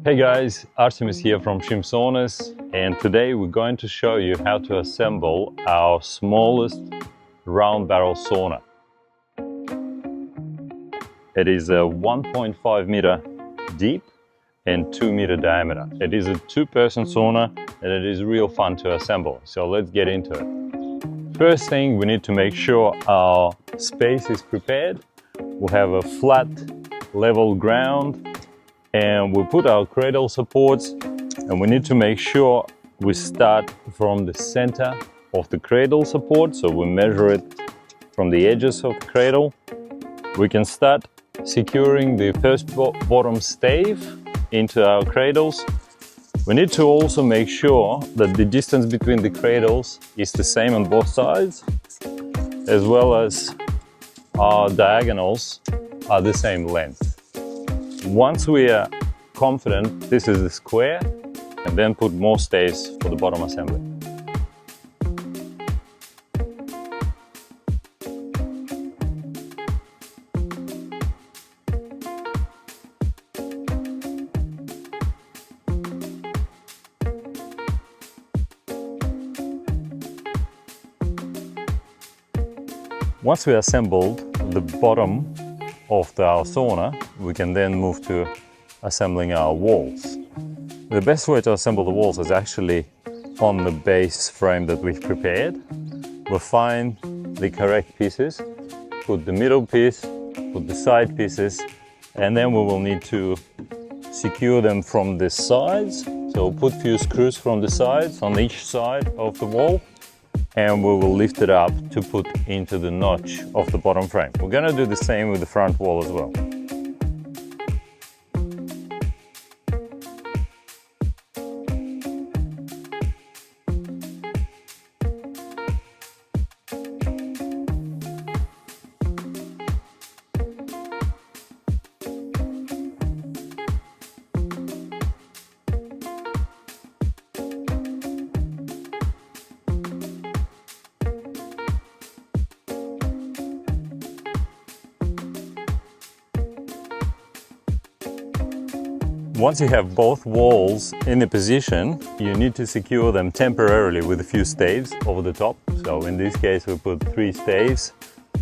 Hey guys, Artemis here from Shim Saunas, and today we're going to show you how to assemble our smallest round barrel sauna. It is a 1.5 meter deep and 2 meter diameter. It is a two-person sauna and it is real fun to assemble. So let's get into it. First thing, we need to make sure our space is prepared. We'll have a flat, level ground, and we'll put our cradle supports, and we need to make sure we start from the center of the cradle support. So we measure it from the edges of the cradle. We can start securing the first bottom stave into our cradles. We need to also make sure that the distance between the cradles is the same on both sides, as well as our diagonals are the same length. Once we are confident this is the square, and then put more staves for the bottom assembly. Once we assembled the bottom of our sauna, we can then move to assembling our walls. The best way to assemble the walls is actually on the base frame that we've prepared. We'll find the correct pieces, put the middle piece, put the side pieces, and then we will need to secure them from the sides. So we'll put a few screws from the sides on each side of the wall, and we will lift it up to put into the notch of the bottom frame. We're going to do the same with the front wall as well. Once you have both walls in a position, you need to secure them temporarily with a few staves over the top. So in this case, we put 3 staves.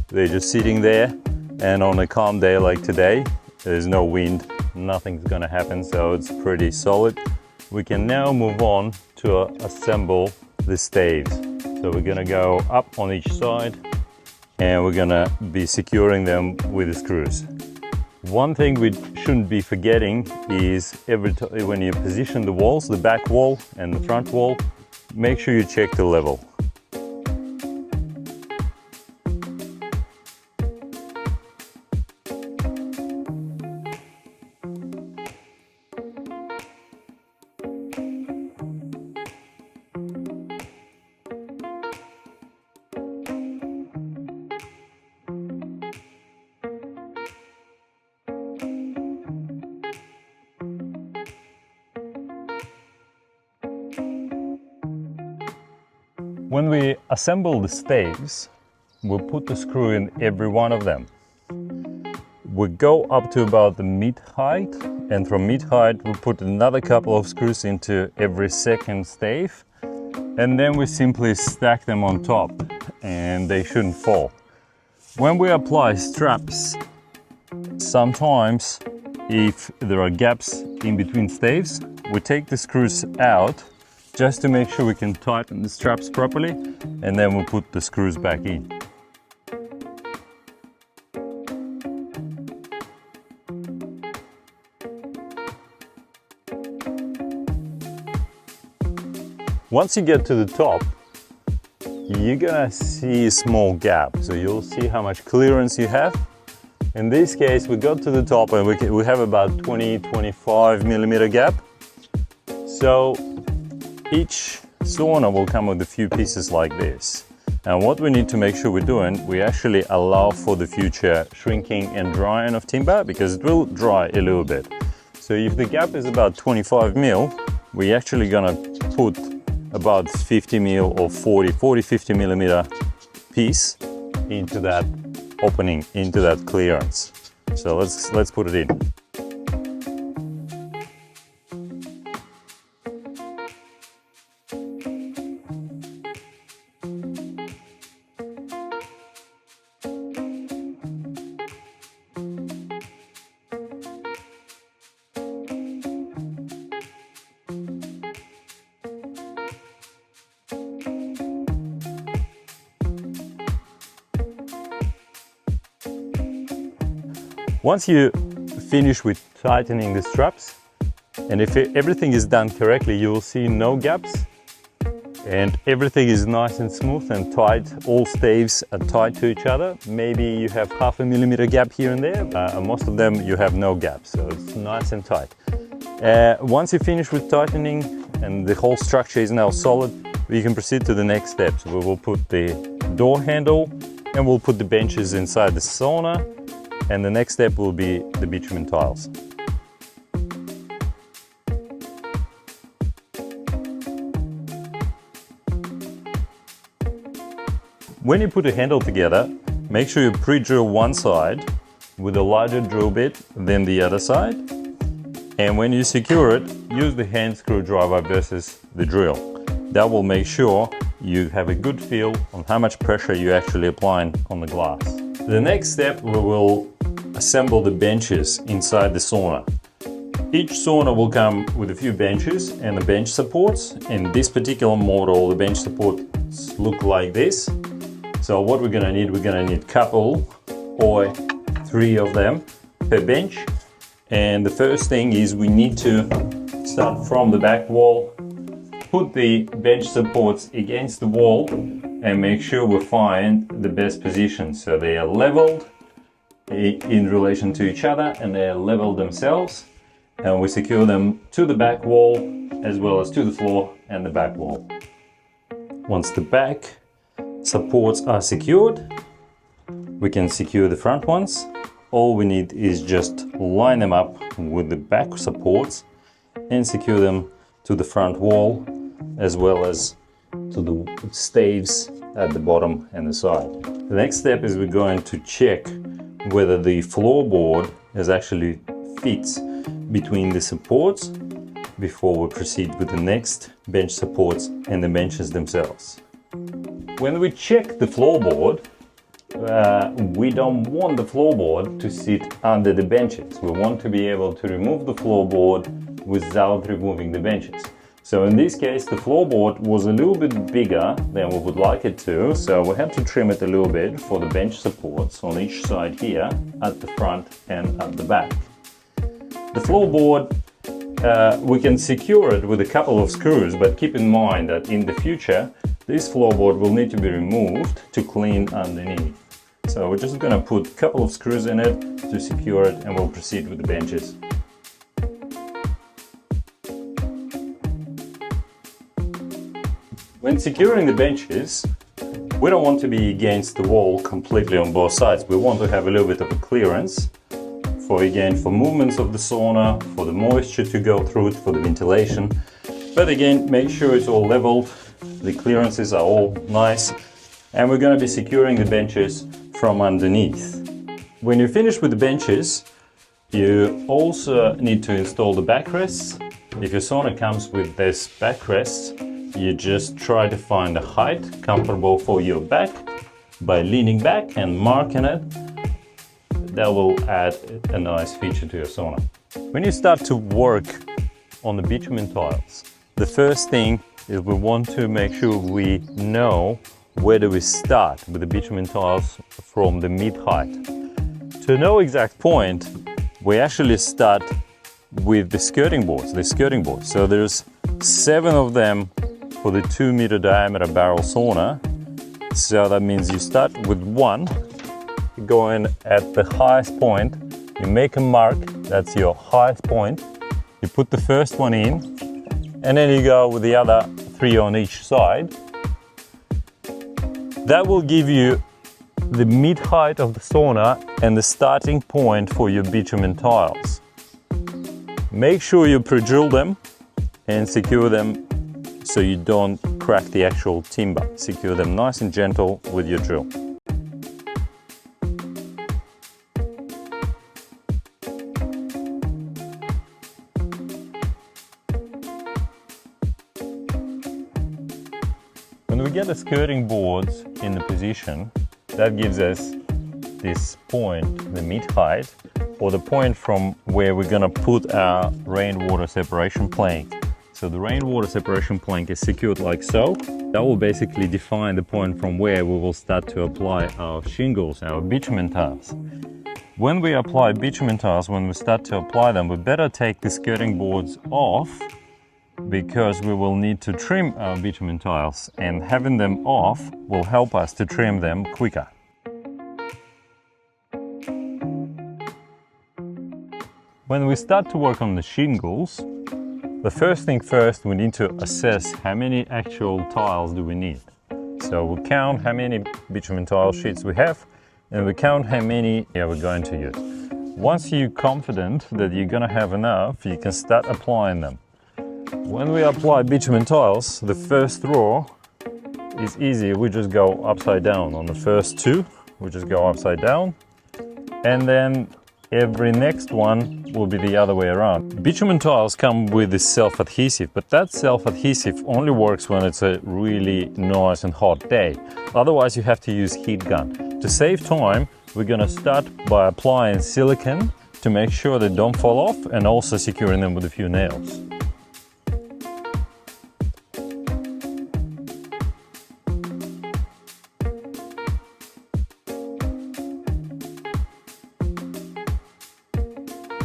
They're just sitting there, and on a calm day like today, there's no wind, nothing's gonna happen, so it's pretty solid. We can now move on to assemble the staves. So we're gonna go up on each side, and we're gonna be securing them with the screws. One thing we shouldn't be forgetting is when you position the walls, the back wall and the front wall, make sure you check the level. When we assemble the staves, we'll put the screw in every one of them. We go up to about the mid height, and from mid height we put another couple of screws into every second stave, and then we simply stack them on top, and they shouldn't fall. When we apply straps, sometimes if there are gaps in between staves, we take the screws out just to make sure we can tighten the straps properly, and then we'll put the screws back in. Once you get to the top, you're gonna see a small gap, so you'll see how much clearance you have. In this case, we got to the top and we have about 20-25 millimeter gap. So each sauna will come with a few pieces like this. And what we need to make sure we're doing, we actually allow for the future shrinking and drying of timber, because it will dry a little bit. So if the gap is about 25 mil, we're actually gonna put about 50 mil or 40-50 millimeter piece into that opening, into that clearance. So let's put it in. Once you finish with tightening the straps, and if everything is done correctly, you will see no gaps and everything is nice and smooth and tight. All staves are tied to each other. Maybe you have 0.5 millimeter gap here and there. Most of them you have no gaps, so it's nice and tight. Once you finish with tightening and the whole structure is now solid, we can proceed to the next steps. We will put the door handle and we'll put the benches inside the sauna, and the next step will be the bitumen tiles. When you put a handle together, make sure you pre-drill one side with a larger drill bit than the other side. And when you secure it, use the hand screwdriver versus the drill. That will make sure you have a good feel on how much pressure you're actually applying on the glass. The next step, we will assemble the benches inside the sauna. Each sauna will come with a few benches and the bench supports. In this particular model, the bench supports look like this. So what we're gonna need a couple or 3 of them per bench. And the first thing is we need to start from the back wall, put the bench supports against the wall and make sure we find the best position. So they are leveled in relation to each other and they are leveled themselves. And we secure them to the back wall as well as to the floor and the back wall. Once the back supports are secured, we can secure the front ones. All we need is just line them up with the back supports and secure them to the front wall as well as to the staves at the bottom and the side. The next step is we're going to check whether the floorboard is actually fits between the supports before we proceed with the next bench supports and the benches themselves. When we check the floorboard, we don't want the floorboard to sit under the benches. We want to be able to remove the floorboard without removing the benches. So in this case, the floorboard was a little bit bigger than we would like it to, so we had to trim it a little bit for the bench supports on each side here, at the front and at the back. The floorboard, we can secure it with a couple of screws, but keep in mind that in the future, this floorboard will need to be removed to clean underneath. So we're just going to put a couple of screws in it to secure it and we'll proceed with the benches. When securing the benches, we don't want to be against the wall completely on both sides. We want to have a little bit of a clearance for movements of the sauna, for the moisture to go through it, for the ventilation. But again, make sure it's all leveled. The clearances are all nice, and we're going to be securing the benches from underneath. When you're finished with the benches, you also need to install the backrests. If your sauna comes with this backrest, you just try to find a height comfortable for your back by leaning back and marking it. That will add a nice feature to your sauna. When you start to work on the bitumen tiles, the first thing is we want to make sure we know where do we start with the bitumen tiles from the mid-height. To no exact point, we actually start with the skirting boards, So there's 7 of them for the 2-meter diameter barrel sauna. So that means you start with 1, you go in at the highest point, you make a mark, that's your highest point, you put the first one in, and then you go with the other 3 on each side. That will give you the mid-height of the sauna and the starting point for your bitumen tiles. Make sure you pre-drill them and secure them so you don't crack the actual timber. Secure them nice and gentle with your drill. When we get the skirting boards in the position, that gives us this point, the mid-height, or the point from where we're gonna put our rainwater separation plank. So the rainwater separation plank is secured like so. That will basically define the point from where we will start to apply our shingles, our bitumen tiles. When we apply bitumen tiles, when we start to apply them, we better take the skirting boards off, because we will need to trim our bitumen tiles, and having them off will help us to trim them quicker. When we start to work on the shingles, the first thing first, we need to assess how many actual tiles do we need. So we count how many bitumen tile sheets we have, and we count how many we're going to use. Once you're confident that you're going to have enough, you can start applying them. When we apply bitumen tiles, the first row is easy. We just go upside down. On the first two, we just go upside down, and then every next one will be the other way around. Bitumen tiles come with this self-adhesive, but that self-adhesive only works when it's a really nice and hot day. Otherwise, you have to use heat gun. To save time, we're gonna start by applying silicone to make sure they don't fall off, and also securing them with a few nails.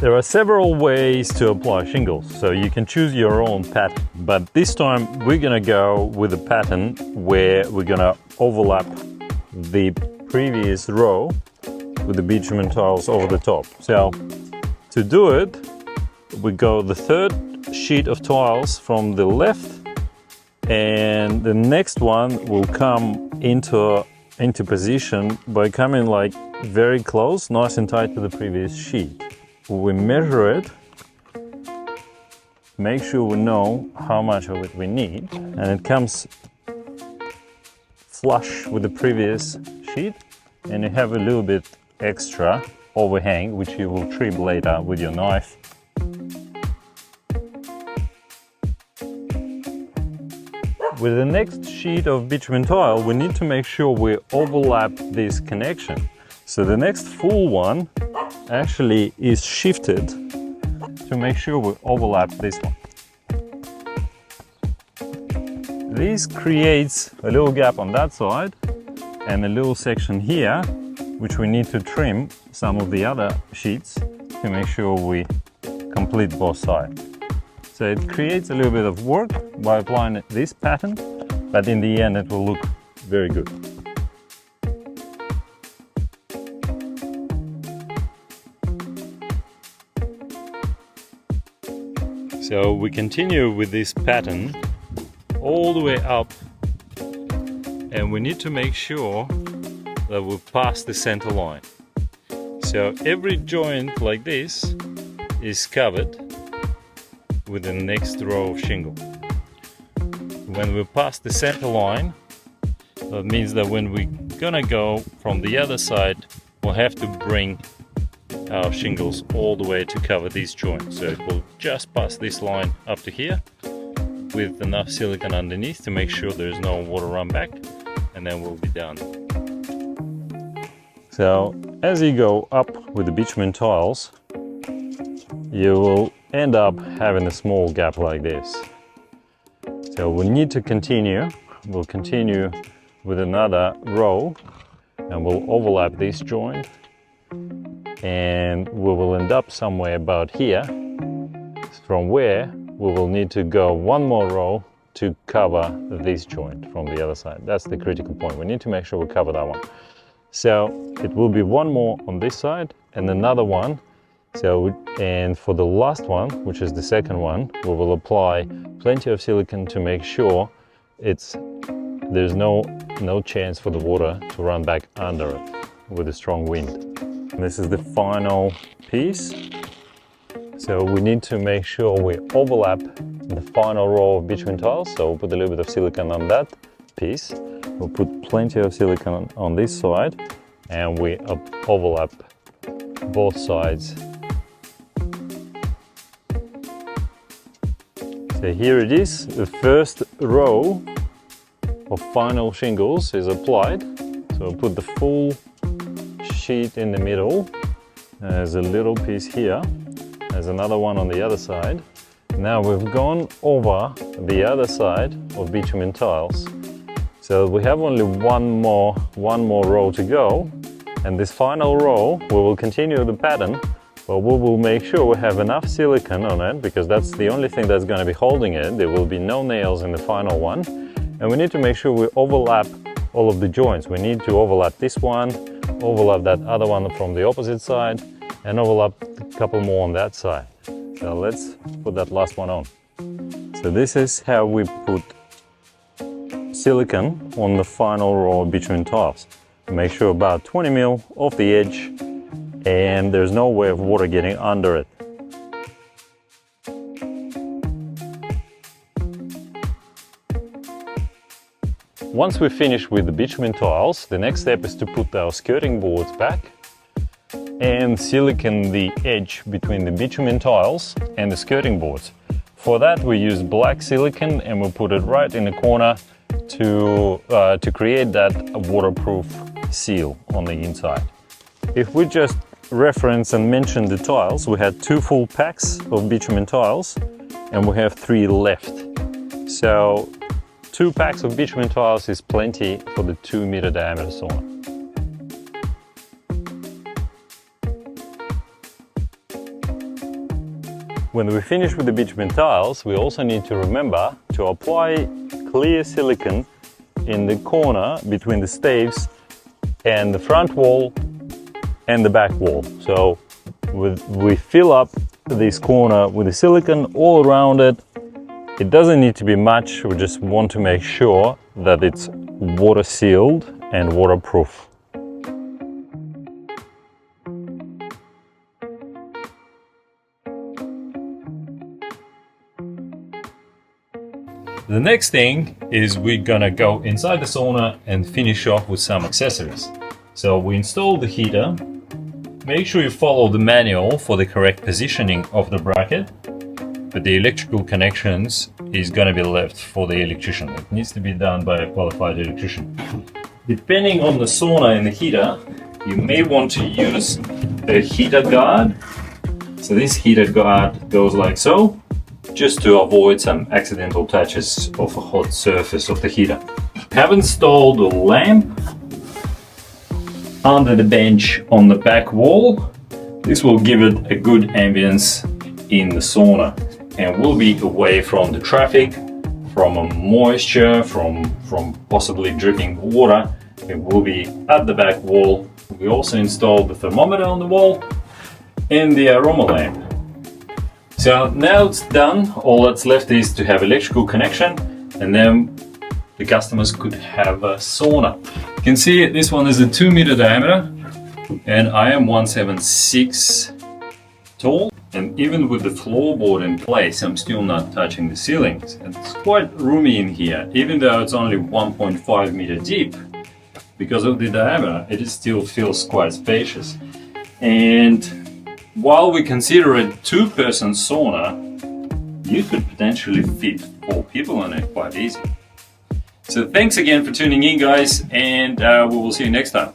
There are several ways to apply shingles, so you can choose your own pattern. But this time we're gonna go with a pattern where we're gonna overlap the previous row with the bitumen tiles over the top. So to do it, we go the third sheet of tiles from the left, and the next one will come into position by coming like very close, nice and tight to the previous sheet. We measure it, make sure we know how much of it we need, and it comes flush with the previous sheet, and you have a little bit extra overhang, which you will trim later with your knife. With the next sheet of bitumen tile, we need to make sure we overlap this connection. So the next full one actually is shifted to make sure we overlap this one. This creates a little gap on that side and a little section here, which we need to trim some of the other sheets to make sure we complete both sides. So it creates a little bit of work by applying this pattern, but in the end it will look very good. So we continue with this pattern all the way up, and we need to make sure that we pass the center line. So every joint like this is covered with the next row of shingle. When we pass the center line, that means that when we're gonna go from the other side, we'll have to bring our shingles all the way to cover these joints. So it will just pass this line up to here with enough silicone underneath to make sure there's no water run back, and then we'll be done. So as you go up with the bitumen tiles, you will end up having a small gap like this. So we need to continue. We'll continue with another row, and we'll overlap this joint, and we will end up somewhere about here, from where we will need to go one more row to cover this joint from the other side. That's the critical point. We need to make sure we cover that one. So it will be one more on this side and another one. And for the last one, which is the second one, we will apply plenty of silicone to make sure there's no chance for the water to run back under it with a strong wind. This is the final piece. So we need to make sure we overlap the final row of bitumen tiles. So we'll put a little bit of silicone on that piece. We'll put plenty of silicone on this side, and we overlap both sides. So here it is. The first row of final shingles is applied. So we'll put the full sheet in the middle. There's a little piece here. There's another one on the other side. Now we've gone over the other side of bitumen tiles. So we have only one more row to go, And this final row, we will continue the pattern, but we will make sure we have enough silicone on it, because that's the only thing that's going to be holding it. There will be no nails in the final one. And we need to make sure we overlap all of the joints. We need to overlap this one, overlap that other one from the opposite side, and overlap a couple more on that side. So let's put that last one on. So this is how we put silicone on the final row of bitumen tiles. Make sure about 20 mil off the edge, and there's no way of water getting under it. Once we finish with the bitumen tiles, the next step is to put our skirting boards back and silicone the edge between the bitumen tiles and the skirting boards. For that we use black silicone, and we'll put it right in the corner to create that waterproof seal on the inside. If we just reference and mention the tiles, we had 2 full packs of bitumen tiles and we have 3 left. So 2 packs of bitumen tiles is plenty for the 2-meter diameter sauna. When we finish with the bitumen tiles, we also need to remember to apply clear silicone in the corner between the staves and the front wall and the back wall. So we fill up this corner with the silicone all around it. It doesn't need to be much, we just want to make sure that it's water sealed and waterproof. The next thing is we're gonna go inside the sauna and finish off with some accessories. So we install the heater. Make sure you follow the manual for the correct positioning of the bracket, but the electrical connections is gonna be left for the electrician. It needs to be done by a qualified electrician. Depending on the sauna and the heater, you may want to use the heater guard. So this heater guard goes like so, just to avoid some accidental touches of a hot surface of the heater. Have installed a lamp under the bench on the back wall. This will give it a good ambience in the sauna and will be away from the traffic, from moisture, from possibly dripping water. It will be at the back wall. We also installed the thermometer on the wall and the aroma lamp. So now it's done, all that's left is to have electrical connection, and then the customers could have a sauna. You can see this one is a 2-meter diameter, and I am 176 tall, and even with the floorboard in place, I'm still not touching the ceilings. It's quite roomy in here, even though it's only 1.5 meter deep. Because of the diameter, it still feels quite spacious. And while we consider a 2-person sauna, you could potentially fit 4 people in it quite easy. So thanks again for tuning in, guys, and we will see you next time.